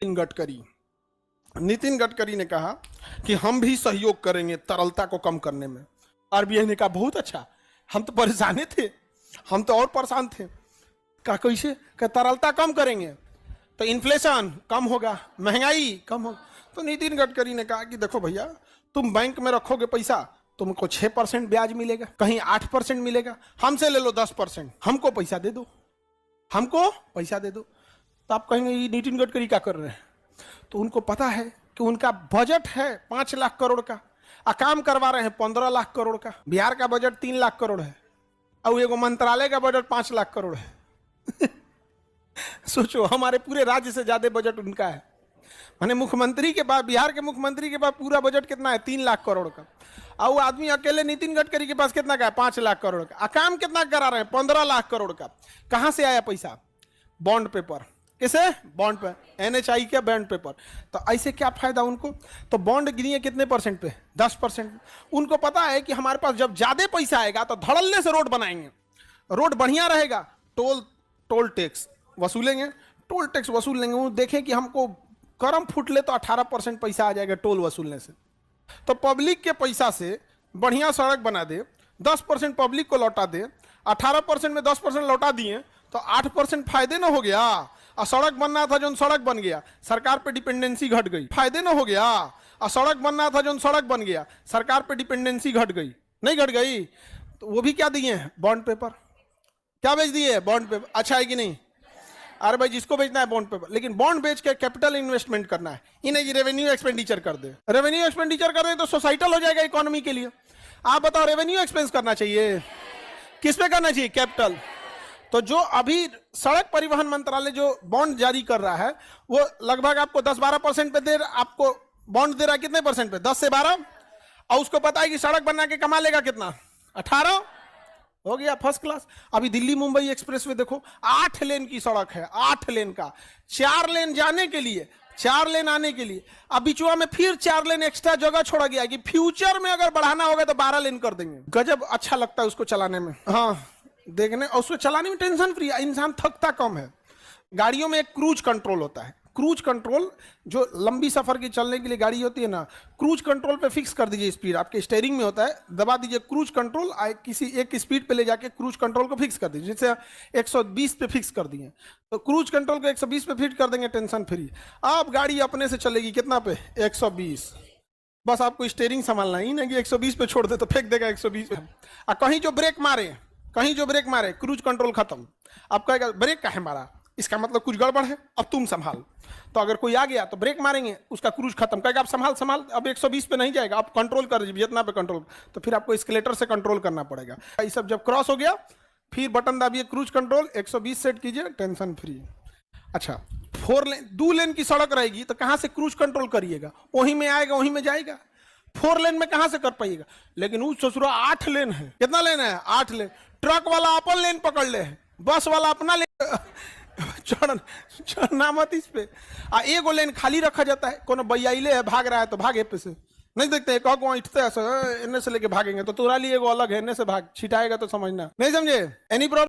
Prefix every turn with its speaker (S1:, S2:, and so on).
S1: नितिन गडकरी ने कहा कि हम भी सहयोग करेंगे तरलता को कम करने में। आरबीआई ने कहा बहुत अच्छा, हम तो परेशान थे, हम तो और परेशान थे। कहा कैसे? कहा तरलता कम करेंगे तो इन्फ्लेशन कम होगा, महंगाई कम होगा। तो नितिन गडकरी ने कहा कि देखो भैया, तुम बैंक में रखोगे पैसा, तुमको 6% ब्याज मिलेगा, कहीं 8% मिलेगा, हमसे ले लो 10%, हमको पैसा दे दो, हमको पैसा दे दो। तो आप कहेंगे ये नितिन गडकरी क्या कर रहे हैं? तो उनको पता है कि उनका बजट है 5 लाख करोड़ का, काम करवा रहे हैं 15 लाख करोड़ का। बिहार का बजट 3 लाख करोड़ है और एगो मंत्रालय का बजट 5 लाख करोड़ है। सोचो, हमारे पूरे राज्य से ज्यादा बजट उनका है। माने मुख्यमंत्री के पास, बिहार के मुख्यमंत्री के पास पूरा बजट कितना है? 3 लाख करोड़ का। और वो आदमी अकेले नितिन गडकरी के पास कितना का है? 5 लाख करोड़ का। काम कितना करा रहे हैं? 15 लाख करोड़ का। कहां से आया पैसा? Bond paper. किसे? बॉन्ड पे, NHI के बॉन्ड पेपर। तो ऐसे क्या फायदा उनको? तो बॉन्ड गिनिए कितने परसेंट पे? 10%। उनको पता है कि हमारे पास जब ज्यादा पैसा आएगा तो धड़ल्ले से रोड बनाएंगे, रोड बढ़िया रहेगा, टोल टैक्स वसूलेंगे, टोल टैक्स वसूल लेंगे। वो देखें कि हमको करम फूट ले तो 18% पैसा आ जाएगा टोल वसूलने से। तो पब्लिक के पैसा से बढ़िया सड़क बना दे, 10% पब्लिक को लौटा दे, 18% में 10% लौटा दिए तो 8% फायदे ना हो गया। और सड़क बनना था जो सड़क बन गया, सरकार पे डिपेंडेंसी घट गई, फायदे ना हो गया। और सड़क बनना था जो सड़क बन गया, सरकार पे डिपेंडेंसी घट गई, नहीं घट गई? तो वो भी क्या दिए? Bond paper. क्या बेच दिए? Bond paper. अच्छा है कि नहीं? अरे भाई, जिसको बेचना है बॉन्ड पेपर, लेकिन बॉन्ड बेच के कैपिटल इन्वेस्टमेंट करना है, इन्हें रेवेन्यू एक्सपेंडिचर कर दे। रेवेन्यू एक्सपेंडिचर कर दे तो सोसाइटल हो जाएगा इकोनॉमी के लिए। आप बताओ, रेवेन्यू एक्सपेंस करना चाहिए, किस पे करना चाहिए? कैपिटल। तो जो अभी सड़क परिवहन मंत्रालय जो बॉन्ड जारी कर रहा है, वो लगभग आपको 10-12% पे दे, आपको बॉन्ड दे रहा है। कितने परसेंट पे? 10 से 12। और उसको पता है कि सड़क बना के कमा लेगा कितना? 18। हो गया फर्स्ट क्लास। अभी दिल्ली मुंबई एक्सप्रेस वे देखो, 8 लेन की सड़क है, 8 लेन का, 4 लेन जाने के लिए, 4 लेन आने के लिए। अब बिचुआ में फिर 4 लेन एक्स्ट्रा जगह छोड़ा गया कि फ्यूचर में अगर बढ़ाना होगा तो 12 लेन कर देंगे। गजब अच्छा लगता है उसको चलाने में, हाँ देखने, और उसको चलाने में टेंशन फ्री, इंसान थकता कम है। गाड़ियों में एक क्रूज कंट्रोल होता है, क्रूज कंट्रोल जो लंबी सफर की चलने के लिए गाड़ी होती है ना, क्रूज कंट्रोल पे फिक्स कर दीजिए स्पीड, आपके स्टीयरिंग में होता है, दबा दीजिए क्रूज कंट्रोल, किसी एक स्पीड पे ले जाके क्रूज कंट्रोल को फिक्स कर दीजिए। जैसे 120 पे फिक्स कर दिए तो क्रूज कंट्रोल को 120 पे फिट कर देंगे, टेंशन फ्री। अब गाड़ी अपने से चलेगी कितना पे? 120। बस आपको स्टीयरिंग संभालना ही ना कि 120 पे छोड़ दे तो फेंक देगा 120 पे। और कहीं जो ब्रेक मारे, क्रूज कंट्रोल खत्म। आप कहेगा ब्रेक का है मारा, इसका मतलब कुछ गड़बड़ है, अब तुम संभाल। तो अगर कोई आ गया तो ब्रेक मारेंगे, उसका क्रूज खत्म, कहेगा आप संभाल, अब 120 पे नहीं जाएगा, आप कंट्रोल कर दीजिए जितना पे कंट्रोल। तो फिर आपको एस्केलेटर से कंट्रोल करना पड़ेगा। ये सब जब क्रॉस हो गया, फिर बटन दाबिए, क्रूज कंट्रोल 120 सेट कीजिए, टेंशन फ्री। अच्छा, 4 लेन, 2 लेन की सड़क रहेगी तो कहां से क्रूज कंट्रोल करिएगा? वहीं में आएगा, वहीं में जाएगा। 4 लेन में कहां से कर पाइएगा? लेकिन उस ससुरा 8 लेन है। कितना लेन है? 8 लेन। ट्रक वाला अपन लेन पकड़ ले, बस वाला अपना लेन चढ़ना मत इस पे। एगो लेन खाली रखा जाता है, कोनो बैयाइले है भाग रहा है तो भागे पे से नहीं देखते, कहो इठते ऐसे इन्ने से लेके भागेंगे तो तुरा लिए एगो अलग है, इन्ने से भाग छिटाएगा तो समझना नहीं, समझे? Any problem?